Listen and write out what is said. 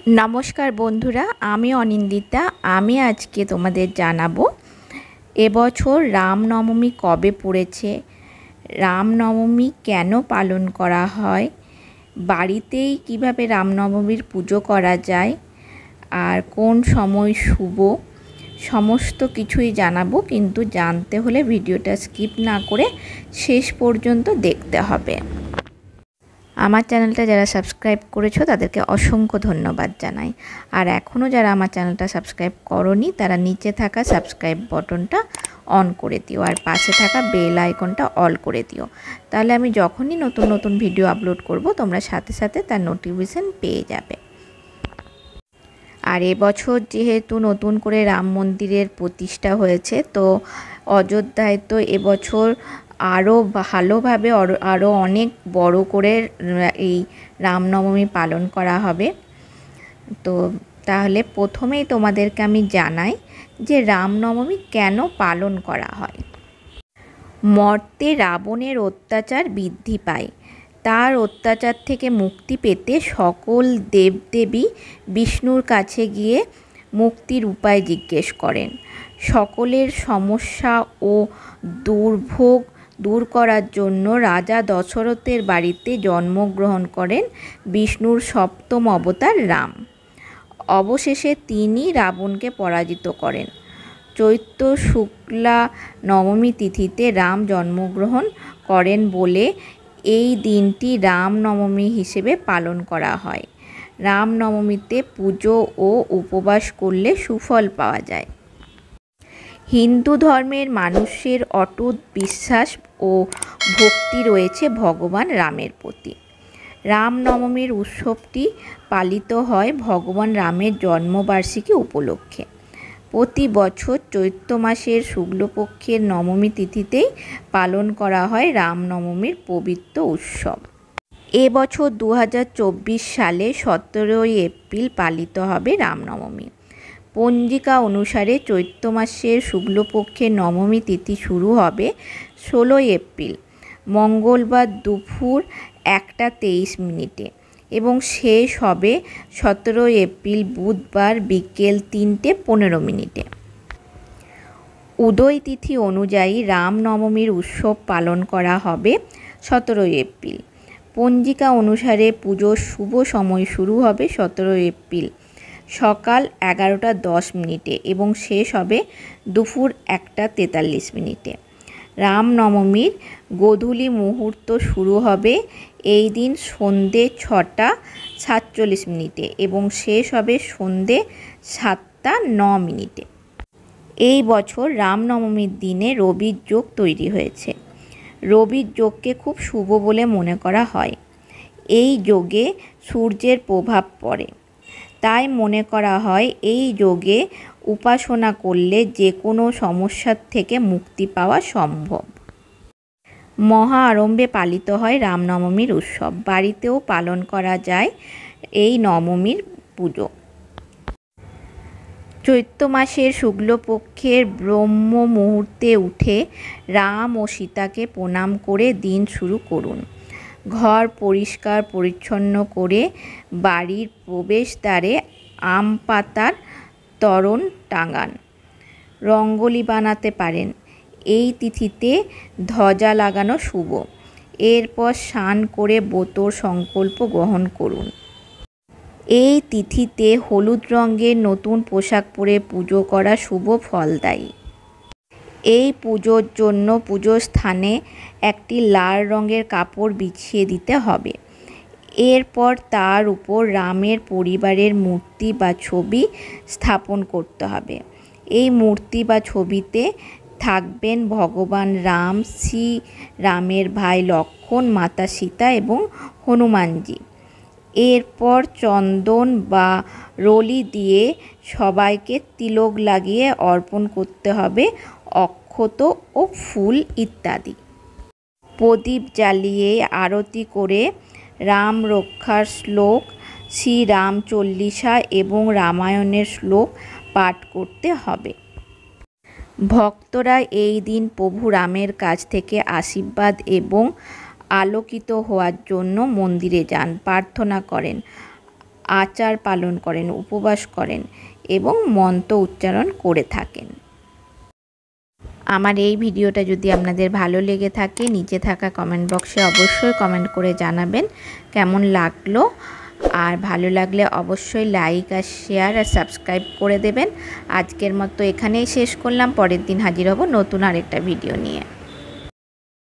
নমস্কার বন্ধুরা, আমি অনিন্দিতা। আমি আজকে তোমাদের জানাবো এবছর রামনবমী কবে পড়েছে, রামনবমী কেন পালন করা হয়, বাড়িতেই কিভাবে রামনবমীর পুজো করা যায়, আর কোন সময় শুভ, সমস্ত কিছুই জানাবো। কিন্তু জানতে হলে ভিডিওটা স্কিপ না করে শেষ পর্যন্ত দেখতে হবে। আমার চ্যানেলটা যারা সাবস্ক্রাইব করেছো তাদেরকে অসংখ্য ধন্যবাদ জানাই। আর এখনও যারা আমার চ্যানেলটা সাবস্ক্রাইব করোনি তারা নিচে থাকা সাবস্ক্রাইব বটনটা অন করে দিও আর পাশে থাকা বেল আইকনটা অল করে দিও। তাহলে আমি যখনই নতুন নতুন ভিডিও আপলোড করব তোমরা সাথে সাথে তার নোটিফিকেশন পেয়ে যাবে। আর এবছর যেহেতু নতুন করে রাম মন্দিরের প্রতিষ্ঠা হয়েছে, তো অযোধ্যায় তো এবছর আরও ভালোভাবে আরও অনেক বড় করে এই রামনবমী পালন করা হবে। তো তাহলে প্রথমেই তোমাদেরকে আমি জানাই যে রামনবমী কেন পালন করা হয়। মর্তে রাবণের অত্যাচার বৃদ্ধি পায়। তার অত্যাচার থেকে মুক্তি পেতে সকল দেবদেবী বিষ্ণুর কাছে গিয়ে মুক্তির উপায় জিজ্ঞেস করেন। সকলের সমস্যা ও দুর্ভোগ দূর করার জন্য রাজা দশরথের বাড়িতে জন্মগ্রহণ করেন বিষ্ণুর সপ্তম অবতার রাম। অবশেষে তিনি রাবণকে পরাজিত করেন। চৈত্র শুক্লা নবমী তিথিতে রাম জন্মগ্রহণ করেন বলে এই দিনটি রামনবমী হিসেবে পালন করা হয়। রামনবমীতে পুজো ও উপবাস করলে সুফল পাওয়া যায়। হিন্দু ধর্মের মানুষের অটুট বিশ্বাস ও ভক্তি রয়েছে ভগবান রামের প্রতি। রামনবমীর উৎসবটি পালিত হয় ভগবান রামের জন্মবার্ষিকী উপলক্ষে। প্রতি বছর চৈত্র মাসের শুক্লপক্ষের নবমী তিথিতেই পালন করা হয় রামনবমীর পবিত্র উৎসব। এবছর 2024 সালে 17 এপ্রিল পালিত হবে রামনবমী। পঞ্জিকা অনুসারে চৈত্র মাসের শুক্লপক্ষের নবমী তিথি শুরু হবে 16 এপ্রিল মঙ্গলবার দুপুর 1:23 এবং শেষ হবে 17 এপ্রিল বুধবার বিকেল 3:15। উদয় তিথি অনুযায়ী রামনবমীর উৎসব পালন করা হবে 17 এপ্রিল। পঞ্জিকা অনুসারে পুজোর শুভ সময় শুরু হবে 17 এপ্রিল সকাল 11:10 এবং শেষ হবে দুপুর 1:43। রামনবমীর গোধূলি মুহূর্ত শুরু হবে এই দিন সন্ধে 6:47 এবং শেষ হবে সন্ধে 7:09। এই বছর রামনবমীর দিনে রবির যোগ তৈরি হয়েছে। রবির যোগকে খুব শুভ বলে মনে করা হয়। এই যোগে সূর্যের প্রভাব পড়ে, তাই মনে করা হয় এই যোগে উপাসনা করলে যে কোনো সমস্যার থেকে মুক্তি পাওয়া সম্ভব। মহা আড়ম্বরে পালিত হয় রামনবমীর উৎসব। বাড়িতেও পালন করা যায় এই নবমীর পুজো। চৈত্র মাসের শুক্লপক্ষের ব্রহ্ম মুহূর্তে উঠে রাম ও সীতাকে প্রণাম করে দিন শুরু করুন। ঘর পরিষ্কার পরিচ্ছন্ন করে বাড়ির প্রবেশদ্বারে আম পাতার তোরণ টাঙান। রঙ্গোলি বানাতে পারেন। এই তিথিতে ধ্বজা লাগানো শুভ। এরপর স্নান করে ব্রতর সংকল্প গ্রহণ করুন। এই তিথিতে হলুদ রঙের নতুন পোশাক পরে পুজো করা শুভ ফলদায়ী। এই পুজোর জন্য পুজোর স্থানে একটি লাল রঙের কাপড় বিছিয়ে দিতে হবে। এরপর তার উপর রামের পরিবারের মূর্তি বা ছবি স্থাপন করতে হবে। এই মূর্তি বা ছবিতে থাকবেন ভগবান রাম, শ্রী রামের ভাই লক্ষ্মণ, মাতা সীতা এবং হনুমানজি। এরপর চন্দন বা রলি দিয়ে সবাইকে তিলক লাগিয়ে অর্পণ করতে হবে অক্ষত ও ফুল ইত্যাদি। প্রদীপ জ্বালিয়ে আরতি করে রাম রক্ষার শ্লোক, শ্রীরাম চল্লিশা এবং রামায়ণের শ্লোক পাঠ করতে হবে। ভক্তরা এই দিন প্রভু রামের কাছ থেকে আশীর্বাদ এবং আলোকিত হওয়ার জন্য মন্দিরে যান, প্রার্থনা করেন। আচার পালন করেন, উপবাস করেন এবং মন্ত্র উচ্চারণ করে থাকেন। আমার এই ভিডিওটা যদি আপনাদের ভালো লেগে থাকে নিচে থাকা কমেন্ট বক্সে অবশ্যই কমেন্ট করে জানাবেন কেমন লাগলো। আর ভালো লাগলে অবশ্যই লাইক আর শেয়ার আর সাবস্ক্রাইব করে দেবেন। আজকের মতো এখানেই শেষ করলাম, পরের দিন হাজির হব নতুন আরেকটা ভিডিও নিয়ে।